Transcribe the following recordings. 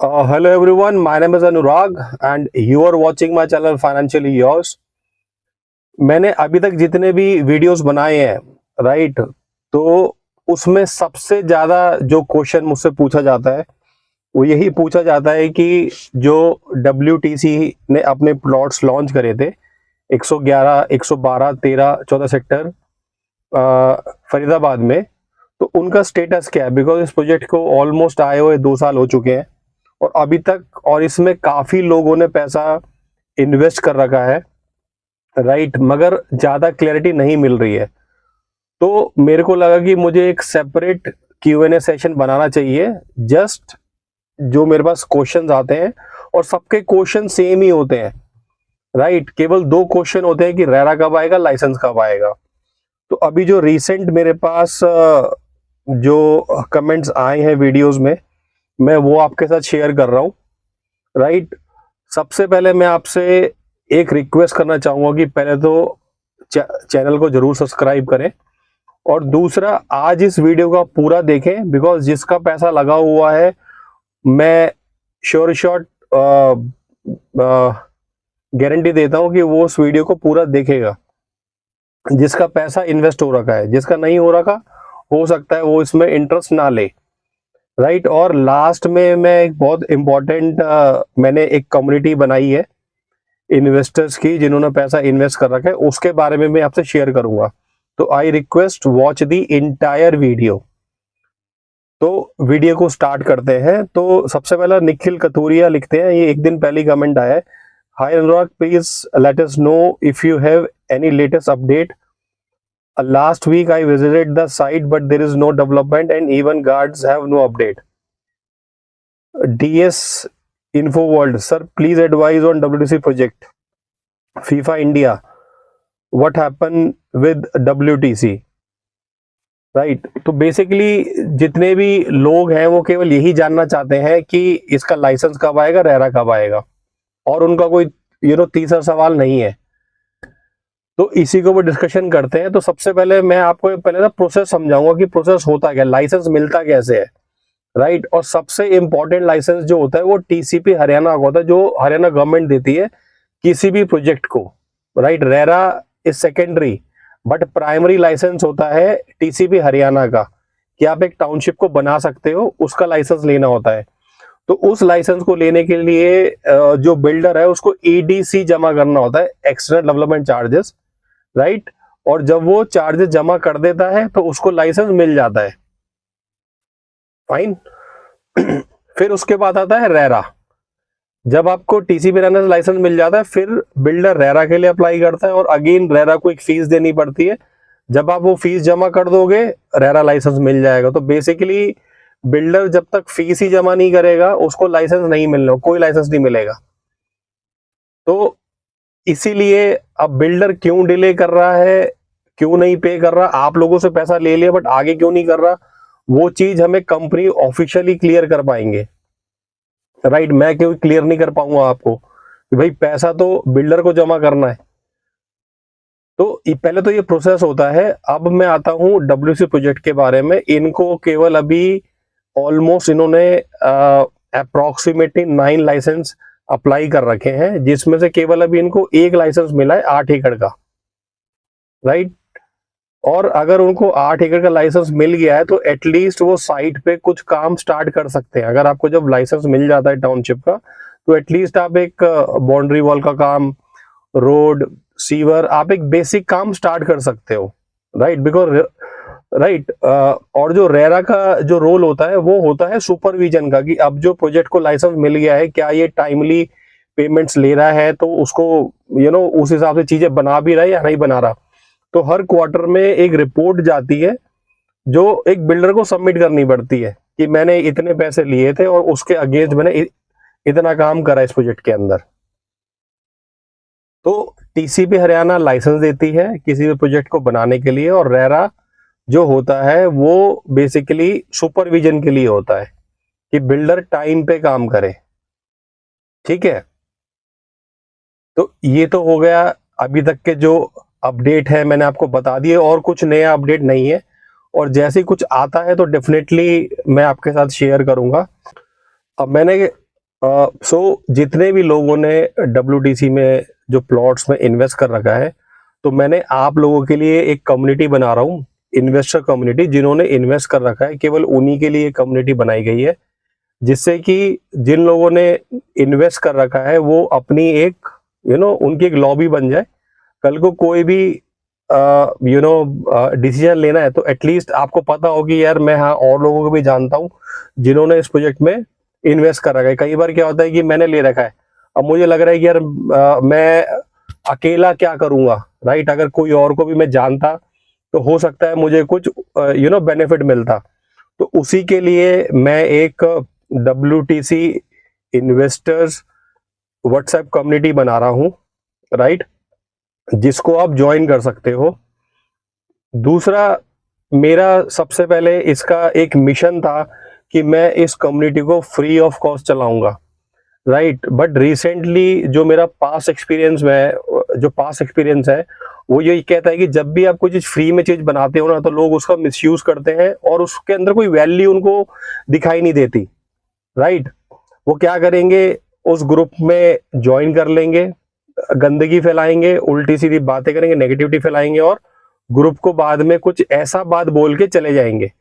Hello everyone, my name is Anurag and you are watching my channel Financially Yours. मैंने अभी तक जितने भी वीडियोस बनाए हैं, राइट, तो उसमें सबसे ज़्यादा जो क्वेश्चन मुझसे पूछा जाता है वो यही पूछा जाता है कि जो WTC ने अपने प्लॉट्स लॉन्च करे थे 111, 112, 13, 14 सेक्टर फरीदाबाद में, तो उनका स्टेटस क्या है। बिकॉज इस प्रोजेक्ट को ऑलमोस्ट आए हुए 2 साल हो चुके हैं और अभी तक और इसमें काफी लोगों ने पैसा इन्वेस्ट कर रखा है, राइट, मगर ज्यादा क्लैरिटी नहीं मिल रही है। तो मेरे को लगा कि मुझे एक सेपरेट Q&A सेशन बनाना चाहिए। जस्ट जो मेरे पास क्वेश्चंस आते हैं और सबके क्वेश्चन सेम ही होते हैं, राइट, केवल 2 क्वेश्चन होते हैं कि रेरा कब आएगा, लाइसेंस कब आएगा। तो अभी जो रिसेंट मेरे पास जो कमेंट्स आए हैं वीडियोस में, मैं वो आपके साथ शेयर कर रहा हूँ, राइट। सबसे पहले मैं आपसे एक रिक्वेस्ट करना चाहूंगा कि पहले तो चैनल को जरूर सब्सक्राइब करें और दूसरा आज इस वीडियो का पूरा देखें। बिकॉज जिसका पैसा लगा हुआ है मैं श्योर शॉट गारंटी देता हूं कि वो उस वीडियो को पूरा देखेगा। जिसका पैसा इन्वेस्ट हो रखा है, जिसका नहीं हो रखा हो सकता है वो इसमें इंटरेस्ट ना ले, राइट। और लास्ट में मैं एक बहुत इंपॉर्टेंट मैंने एक कम्युनिटी बनाई है इन्वेस्टर्स की जिन्होंने पैसा इन्वेस्ट कर रखा है, उसके बारे में मैं आपसे शेयर करूंगा। तो I request watch the entire video. तो वीडियो को स्टार्ट करते हैं। तो सबसे पहला निखिल कथूरिया लिखते हैं, ये एक दिन पहले कमेंट आया है। Hi Anurag, please let us know if you have any latest update. Last week I visited the site but there is no development and even guards have no update. DS Info World, sir, please advise on WTC project. FIFA India, what happened with WTC? Right, तो basically जितने भी लोग हैं वो केवल यही जानना चाहते हैं कि इसका लाइसेंस कब आएगा, रेरा कब आएगा, और उनका कोई तीसरा सवाल नहीं है। तो इसी को वो डिस्कशन करते हैं। तो सबसे पहले मैं आपको पहले ना प्रोसेस समझाऊंगा कि प्रोसेस होता क्या, लाइसेंस मिलता कैसे है, राइट। और सबसे इंपॉर्टेंट लाइसेंस जो होता है वो TCP हरियाणा का होता है, जो हरियाणा गवर्नमेंट देती है किसी भी प्रोजेक्ट को, right. RERA is secondary but primary licence होता है TCP हरियाणा का, कि आप एक टाउनशिप को बना सकते हो, उसका लाइसेंस लेना होता है। तो उस लाइसेंस को लेने के लिए जो बिल्डर है उसको EDC जमा करना होता है, एक्सटर्नल डेवलपमेंट चार्जेस, राइट। और जब वो चार्जेस जमा कर देता है तो उसको लाइसेंस मिल जाता है, फाइन। फिर उसके बाद आता है रेरा। जब आपको TCP हरियाणा से लाइसेंस मिल जाता है फिर बिल्डर रेरा के लिए अप्लाई करता है और अगेन रेरा को एक फीस देनी पड़ती है। जब आप वो फीस जमा कर दोगे रेरा लाइसेंस मिल जाएगा। तो बेसिकली बिल्डर जब तक फीस ही जमा नहीं करेगा उसको लाइसेंस नहीं मिलना, कोई लाइसेंस नहीं मिलेगा। तो इसीलिए अब बिल्डर क्यों डिले कर रहा है, क्यों नहीं पे कर रहा, आप लोगों से पैसा ले लिया बट आगे क्यों नहीं कर रहा, वो चीज हमें कंपनी ऑफिशियली क्लियर कर पाएंगे, राइट। मैं क्यों क्लियर नहीं कर पाऊंगा आपको कि भाई पैसा तो बिल्डर को जमा करना है। तो पहले तो ये प्रोसेस होता है। अब मैं आता हूं WTC प्रोजेक्ट के बारे में। इनको केवल अभी ऑलमोस्ट इन्होंने अप्रोक्सीमेटली 9 लाइसेंस अप्लाई कर रखे हैं, जिसमें से केवल अभी इनको एक लाइसेंस मिला है 8 एकड़ का, राइट। और अगर उनको 8 एकड़ का लाइसेंस मिल गया है तो एटलीस्ट वो साइट पे कुछ काम स्टार्ट कर सकते हैं। अगर आपको जब लाइसेंस मिल जाता है टाउनशिप का तो एटलीस्ट आप एक बाउंड्री वॉल का काम, रोड, सीवर, आप एक बेसिक काम स्टार्ट कर सकते हो, राइट। बिकॉज राइट, और जो रेरा का जो रोल होता है वो होता है सुपरविजन का, कि अब जो प्रोजेक्ट को लाइसेंस मिल गया है क्या ये टाइमली पेमेंट्स ले रहा है, तो उसको उस हिसाब से चीजें बना भी रहा है या नहीं बना रहा। तो हर क्वार्टर में एक रिपोर्ट जाती है जो एक बिल्डर को सबमिट करनी पड़ती है कि मैंने इतने पैसे लिए थे और उसके अगेंस्ट मैंने इतना काम करा इस प्रोजेक्ट के अंदर। तो TCP हरियाणा लाइसेंस देती है किसी भी प्रोजेक्ट को बनाने के लिए, और रेरा जो होता है वो बेसिकली सुपरविजन के लिए होता है कि बिल्डर टाइम पे काम करे, ठीक है। तो ये तो हो गया अभी तक के जो अपडेट है मैंने आपको बता दिए, और कुछ नया अपडेट नहीं है। और जैसे कुछ आता है तो डेफिनेटली मैं आपके साथ शेयर करूंगा। अब मैंने सो जितने भी लोगों ने WTC में जो प्लॉट्स में इन्वेस्ट कर रखा है, तो मैंने आप लोगों के लिए एक कम्युनिटी बना रहा हूँ, इन्वेस्टर कम्युनिटी। जिन्होंने इन्वेस्ट कर रखा है केवल उन्हीं के लिए कम्युनिटी बनाई गई है, जिससे कि जिन लोगों ने इन्वेस्ट कर रखा है वो अपनी एक उनकी एक लॉबी बन जाए। कल को कोई भी डिसीजन लेना है तो एटलीस्ट आपको पता हो कि यार मैं हाँ और लोगों को भी जानता हूँ जिन्होंने इस प्रोजेक्ट में इन्वेस्ट कर रखा है। कई बार क्या होता है कि मैंने ले रखा है, अब मुझे लग रहा है कि यार मैं अकेला क्या करूंगा, राइट। अगर कोई और को भी मैं जानता तो हो सकता है मुझे कुछ बेनिफिट मिलता। तो उसी के लिए मैं एक WTC इन्वेस्टर्स व्हाट्सएप कम्युनिटी बना रहा हूं, राइट, जिसको आप ज्वाइन कर सकते हो। दूसरा, मेरा सबसे पहले इसका एक मिशन था कि मैं इस कम्युनिटी को फ्री ऑफ कॉस्ट चलाऊंगा, राइट। बट रिसेंटली जो मेरा पास्ट एक्सपीरियंस है वो यही कहता है कि जब भी आप कोई चीज फ्री में चीज बनाते हो ना, तो लोग उसका मिसयूज करते हैं और उसके अंदर कोई वैल्यू उनको दिखाई नहीं देती, राइट। वो क्या करेंगे, उस ग्रुप में ज्वाइन कर लेंगे, गंदगी फैलाएंगे, उल्टी सीधी बातें करेंगे, नेगेटिविटी फैलाएंगे और ग्रुप को बाद में कुछ ऐसा बात बोल के चले जाएंगे,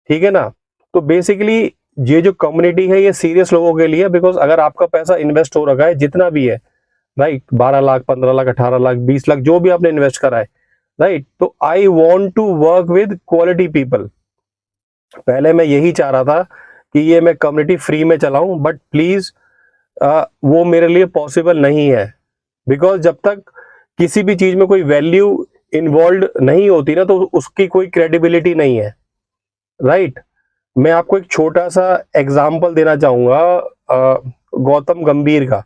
ठीक है ना। तो बेसिकली ये जो कम्युनिटी है ये सीरियस लोगों के लिए, बिकॉज अगर आपका पैसा इन्वेस्ट हो रखा है जितना भी है, राइट, 12 लाख, 15 लाख, 18 लाख, 20 लाख, जो भी आपने इन्वेस्ट करा है, राइट, तो I want to work with quality people. पहले मैं यही चाह रहा था कि ये मैं कम्युनिटी फ्री में चलाऊं, बट प्लीज वो मेरे लिए पॉसिबल नहीं है, बिकॉज जब तक किसी भी चीज में कोई वैल्यू इन्वॉल्व नहीं होती ना, तो उसकी कोई क्रेडिबिलिटी नहीं है, राइट। मैं आपको एक छोटा सा एग्जाम्पल देना चाहूंगा गौतम गंभीर का।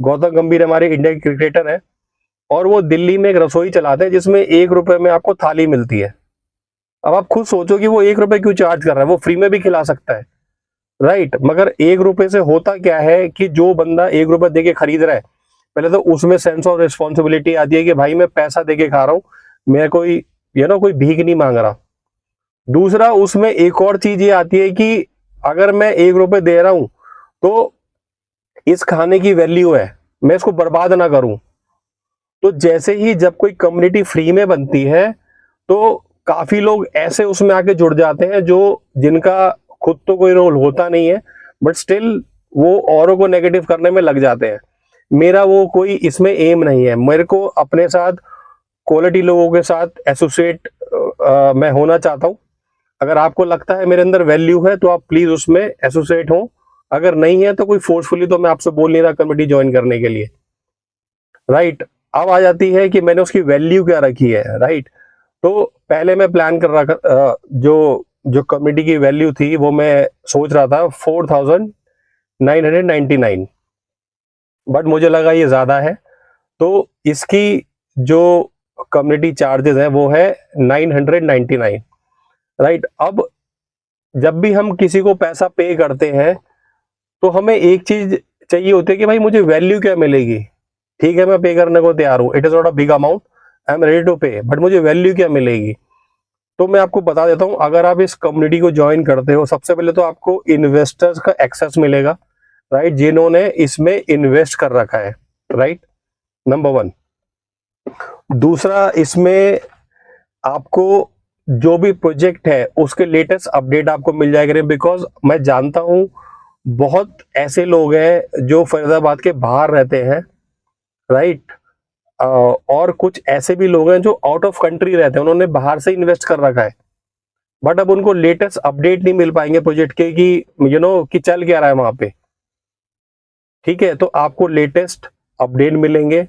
गौतम गंभीर हमारे इंडिया के क्रिकेटर है और वो दिल्ली में एक रसोई चलाते हैं जिसमें 1 रुपए में आपको थाली मिलती है। अब आप खुद सोचो कि वो 1 रुपए क्यों चार्ज कर रहा है, वो फ्री में भी खिला सकता है, राइट। मगर 1 रुपए से होता क्या है कि जो बंदा 1 रुपए दे के खरीद रहा है, पहले तो उसमें सेंस ऑफ रिस्पॉन्सिबिलिटी आती है कि भाई मैं पैसा दे के खा रहा हूं, मैं कोई कोई भीख नहीं मांग रहा। दूसरा, उसमें एक और चीज ये आती है कि अगर मैं 1 रुपए दे रहा हूं तो इस खाने की वैल्यू है, मैं इसको बर्बाद ना करूं। तो जैसे ही जब कोई कम्युनिटी फ्री में बनती है तो काफी लोग ऐसे उसमें आके जुड़ जाते हैं जो जिनका खुद तो कोई रोल होता नहीं है, बट स्टिल वो औरों को नेगेटिव करने में लग जाते हैं। मेरा वो कोई इसमें एम नहीं है। मेरे को अपने साथ क्वालिटी लोगों के साथ एसोसिएट मैं होना चाहता हूं। अगर आपको लगता है मेरे अंदर वैल्यू है तो आप प्लीज उसमें एसोसिएट हो, अगर नहीं है तो कोई फोर्सफुली तो मैं आपसे बोल नहीं रहा कम्युनिटी ज्वाइन करने के लिए, राइट। अब आ जाती है कि मैंने उसकी वैल्यू क्या रखी है, राइट। तो पहले मैं प्लान कर रहा जो जो कम्युनिटी की वैल्यू थी वो मैं सोच रहा था 4999, बट मुझे लगा ये ज्यादा है, तो इसकी जो कम्युनिटी चार्जेस है वो है 999, राइट। अब जब भी हम किसी को पैसा पे करते हैं तो हमें एक चीज चाहिए होती है कि भाई मुझे वैल्यू क्या मिलेगी। ठीक है, मैं पे करने को तैयार हूं, it is not a big amount, I am ready to pay, but मुझे वैल्यू क्या मिलेगी। तो मैं आपको बता देता हूं, अगर आप इस कम्युनिटी को ज्वाइन करते हो, सबसे पहले तो आपको इन्वेस्टर्स का एक्सेस मिलेगा, राइट, जिन्होंने इसमें इन्वेस्ट कर रखा है, राइट, नंबर 1। दूसरा, इसमें आपको जो भी प्रोजेक्ट है उसके लेटेस्ट अपडेट आपको मिल जाएगा, बिकॉज मैं जानता हूं बहुत ऐसे लोग हैं जो फरीदाबाद के बाहर रहते हैं, राइट, और कुछ ऐसे भी लोग हैं जो आउट ऑफ कंट्री रहते हैं, उन्होंने बाहर से इन्वेस्ट कर रखा है, बट अब उनको लेटेस्ट अपडेट नहीं मिल पाएंगे प्रोजेक्ट के कि कि चल क्या रहा है वहां पे। ठीक है, तो आपको लेटेस्ट अपडेट मिलेंगे,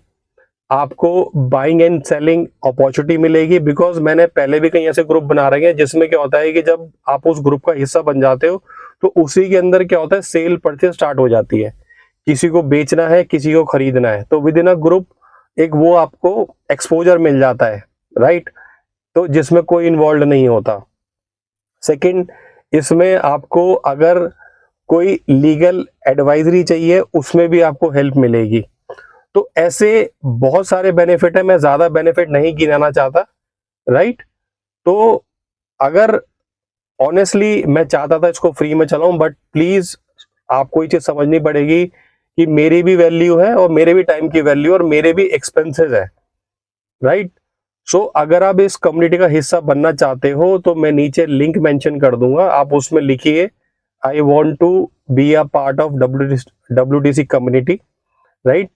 आपको बाइंग एंड सेलिंग अपॉर्चुनिटी मिलेगी, बिकॉज मैंने पहले भी कई ऐसे ग्रुप बना रखे हैं जिसमें क्या होता है कि जब आप उस ग्रुप का हिस्सा बन जाते हो तो उसी के अंदर क्या होता है, सेल परचेज स्टार्ट हो जाती है। किसी को बेचना है, किसी को खरीदना है, तो विद इन अ ग्रुप एक वो आपको एक्सपोजर मिल जाता है, राइट, तो जिसमें कोई इन्वॉल्व नहीं होता। सेकंड, इसमें आपको अगर कोई लीगल एडवाइजरी चाहिए उसमें भी आपको हेल्प मिलेगी। तो ऐसे बहुत सारे बेनिफिट है, मैं ज्यादा बेनिफिट नहीं गिनाना चाहता, राइट। तो अगर ऑनेस्टली मैं चाहता था इसको फ्री में चलाऊं, बट प्लीज आपको ये चीज समझनी पड़ेगी कि मेरी भी वैल्यू है और मेरे भी टाइम की वैल्यू और मेरे भी एक्सपेंसेस है, राइट। सो अगर आप इस कम्युनिटी का हिस्सा बनना चाहते हो तो मैं नीचे लिंक मेंशन कर दूंगा, आप उसमें लिखिए I want to be a part of WTC community, right.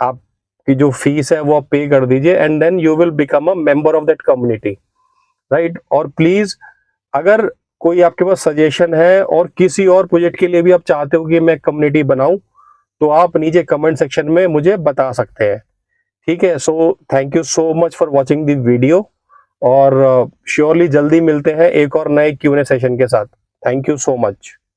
आपकी जो फीस है वो आप पे कर दीजिए and then you will become a member of that community, right. और प्लीज अगर कोई आपके पास सजेशन है और किसी और प्रोजेक्ट के लिए भी आप चाहते हो कि मैं कम्युनिटी बनाऊं तो आप नीचे कमेंट सेक्शन में मुझे बता सकते हैं, ठीक है। So thank you so much for watching the video और श्योरली जल्दी मिलते हैं एक और नए Q&A सेशन के साथ। Thank you so much.